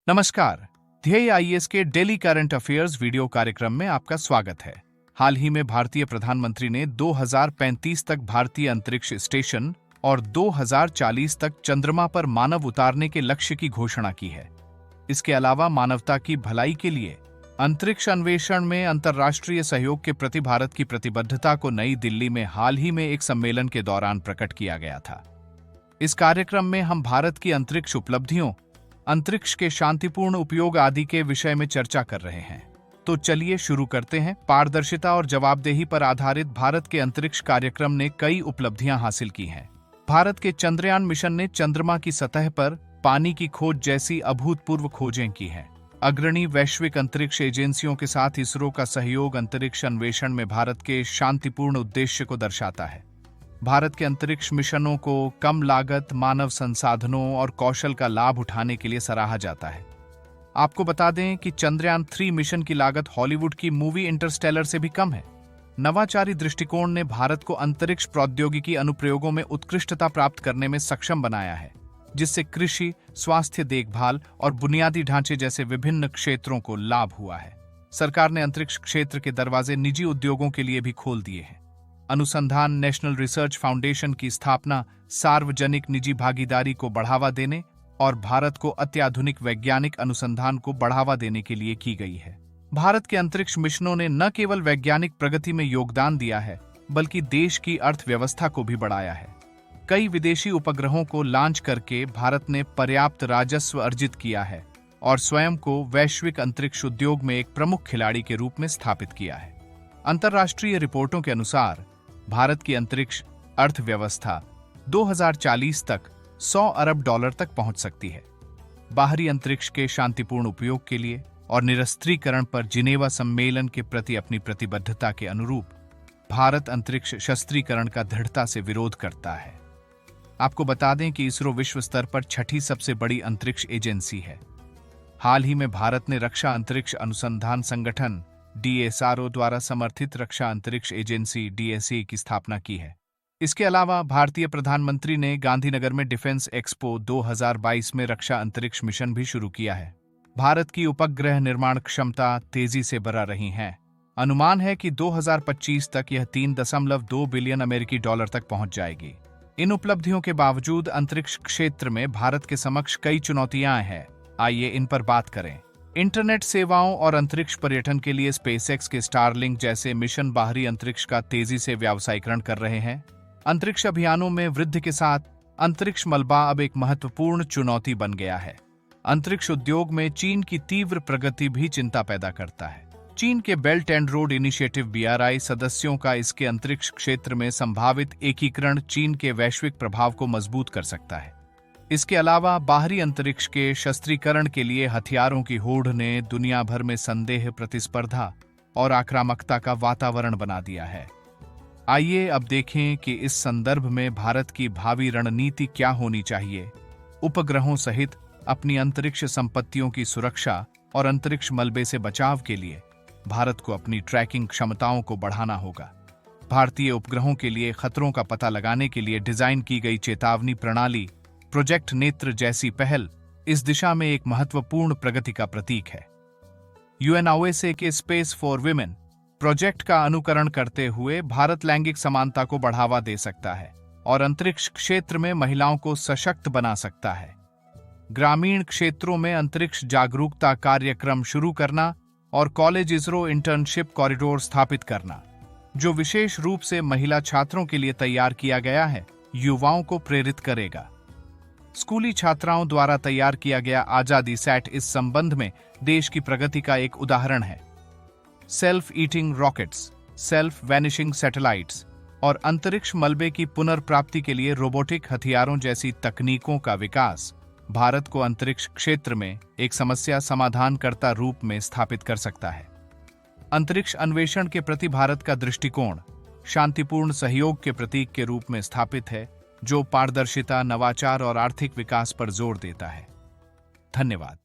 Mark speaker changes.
Speaker 1: नमस्कार। ध्येय आईएएस के डेली करंट अफेयर्स वीडियो कार्यक्रम में आपका स्वागत है। हाल ही में भारतीय प्रधानमंत्री ने 2035 तक भारतीय अंतरिक्ष स्टेशन और 2040 तक चंद्रमा पर मानव उतारने के लक्ष्य की घोषणा की है। इसके अलावा मानवता की भलाई के लिए अंतरिक्ष अन्वेषण में अंतर्राष्ट्रीय सहयोग के प्रति भारत की प्रतिबद्धता को नई दिल्ली में हाल ही में एक सम्मेलन के दौरान प्रकट किया गया था। इस कार्यक्रम में हम भारत की अंतरिक्ष उपलब्धियों, अंतरिक्ष के शांतिपूर्ण उपयोग आदि के विषय में चर्चा कर रहे हैं। तो चलिए शुरू करते हैं। पारदर्शिता और जवाबदेही पर आधारित भारत के अंतरिक्ष कार्यक्रम ने कई उपलब्धियां हासिल की हैं। भारत के चंद्रयान मिशन ने चंद्रमा की सतह पर पानी की खोज जैसी अभूतपूर्व खोजें की हैं। अग्रणी वैश्विक अंतरिक्ष एजेंसियों के साथ इसरो का सहयोग अंतरिक्ष अन्वेषण में भारत के शांतिपूर्ण उद्देश्य को दर्शाता है। भारत के अंतरिक्ष मिशनों को कम लागत, मानव संसाधनों और कौशल का लाभ उठाने के लिए सराहा जाता है। आपको बता दें कि चंद्रयान 3 मिशन की लागत हॉलीवुड की मूवी इंटरस्टेलर से भी कम है। नवाचारी दृष्टिकोण ने भारत को अंतरिक्ष प्रौद्योगिकी अनुप्रयोगों में उत्कृष्टता प्राप्त करने में सक्षम बनाया है, जिससे कृषि, स्वास्थ्य देखभाल और बुनियादी ढांचे जैसे विभिन्न क्षेत्रों को लाभ हुआ है। सरकार ने अंतरिक्ष क्षेत्र के दरवाजे निजी उद्योगों के लिए भी खोल दिए हैं। अनुसंधान नेशनल रिसर्च फाउंडेशन की स्थापना सार्वजनिक निजी भागीदारी को बढ़ावा देने और भारत को अत्याधुनिक वैज्ञानिक अनुसंधान को बढ़ावा देने के लिए की गई है। भारत के अंतरिक्ष मिशनों ने न केवल वैज्ञानिक प्रगति में योगदान दिया है, बल्कि देश की अर्थव्यवस्था को भी बढ़ाया है। कई विदेशी उपग्रहों को लॉन्च करके भारत ने पर्याप्त राजस्व अर्जित किया है और स्वयं को वैश्विक अंतरिक्ष उद्योग में एक प्रमुख खिलाड़ी के रूप में स्थापित किया है। अंतर्राष्ट्रीय रिपोर्टों के अनुसार भारत की अंतरिक्ष अर्थव्यवस्था 2040 तक $100 अरब तक पहुंच सकती है। बाहरी अंतरिक्ष के शांतिपूर्ण उपयोग के लिए और निरस्त्रीकरण पर जिनेवा सम्मेलन के प्रति अपनी प्रतिबद्धता के अनुरूप भारत अंतरिक्ष शस्त्रीकरण का दृढ़ता से विरोध करता है। आपको बता दें कि इसरो विश्व स्तर पर 6ठी सबसे बड़ी अंतरिक्ष एजेंसी है। हाल ही में भारत ने रक्षा अंतरिक्ष अनुसंधान संगठन DSRO द्वारा समर्थित रक्षा अंतरिक्ष एजेंसी DSA की स्थापना की है। इसके अलावा भारतीय प्रधानमंत्री ने गांधीनगर में डिफेंस एक्सपो 2022 में रक्षा अंतरिक्ष मिशन भी शुरू किया है। भारत की उपग्रह निर्माण क्षमता तेजी से बढ़ रही है। अनुमान है कि 2025 तक यह $3.2 बिलियन अमेरिकी डॉलर तक पहुंच जाएगी। इन उपलब्धियों के बावजूद अंतरिक्ष क्षेत्र में भारत के समक्ष कई चुनौतियां हैं। आइए इन पर बात करें। इंटरनेट सेवाओं और अंतरिक्ष पर्यटन के लिए स्पेसएक्स के स्टारलिंक जैसे मिशन बाहरी अंतरिक्ष का तेजी से व्यावसायीकरण कर रहे हैं। अंतरिक्ष अभियानों में वृद्धि के साथ अंतरिक्ष मलबा अब एक महत्वपूर्ण चुनौती बन गया है। अंतरिक्ष उद्योग में चीन की तीव्र प्रगति भी चिंता पैदा करता है। चीन के belt and road initiative BRI सदस्यों का इसके अंतरिक्ष क्षेत्र में संभावित एकीकरण चीन के वैश्विक प्रभाव को मजबूत कर सकता है। इसके अलावा बाहरी अंतरिक्ष के शस्त्रीकरण के लिए हथियारों की होड़ ने दुनिया भर में संदेह, प्रतिस्पर्धा और आक्रामकता का वातावरण बना दिया है। आइए अब देखें कि इस संदर्भ में भारत की भावी रणनीति क्या होनी चाहिए। उपग्रहों सहित अपनी अंतरिक्ष संपत्तियों की सुरक्षा और अंतरिक्ष मलबे से बचाव के लिए भारत को अपनी ट्रैकिंग क्षमताओं को बढ़ाना होगा। भारतीय उपग्रहों के लिए खतरों का पता लगाने के लिए डिजाइन की गई चेतावनी प्रणाली प्रोजेक्ट नेत्र जैसी पहल इस दिशा में एक महत्वपूर्ण प्रगति का प्रतीक है। UNOSA के स्पेस फॉर विमेन प्रोजेक्ट का अनुकरण करते हुए भारत लैंगिक समानता को बढ़ावा दे सकता है और अंतरिक्ष क्षेत्र में महिलाओं को सशक्त बना सकता है। ग्रामीण क्षेत्रों में अंतरिक्ष जागरूकता कार्यक्रम शुरू करना और कॉलेज इसरो इंटर्नशिप कॉरिडोर स्थापित करना, जो विशेष रूप से महिला छात्रों के लिए तैयार किया गया है, युवाओं को प्रेरित करेगा। स्कूली छात्राओं द्वारा तैयार किया गया आजादी सैट इस संबंध में देश की प्रगति का एक उदाहरण है। Self eating rockets, self vanishing satellites और अंतरिक्ष मलबे की पुनर्प्राप्ति के लिए रोबोटिक हथियारों जैसी तकनीकों का विकास भारत को अंतरिक्ष क्षेत्र में एक समस्या समाधानकर्ता रूप में स्थापित कर सकता है। अंतरिक्ष अन्वेषण के प्रति भारत का दृष्टिकोण शांतिपूर्ण सहयोग के प्रतीक के रूप में स्थापित है, जो पारदर्शिता, नवाचार और आर्थिक विकास पर जोर देता है। धन्यवाद।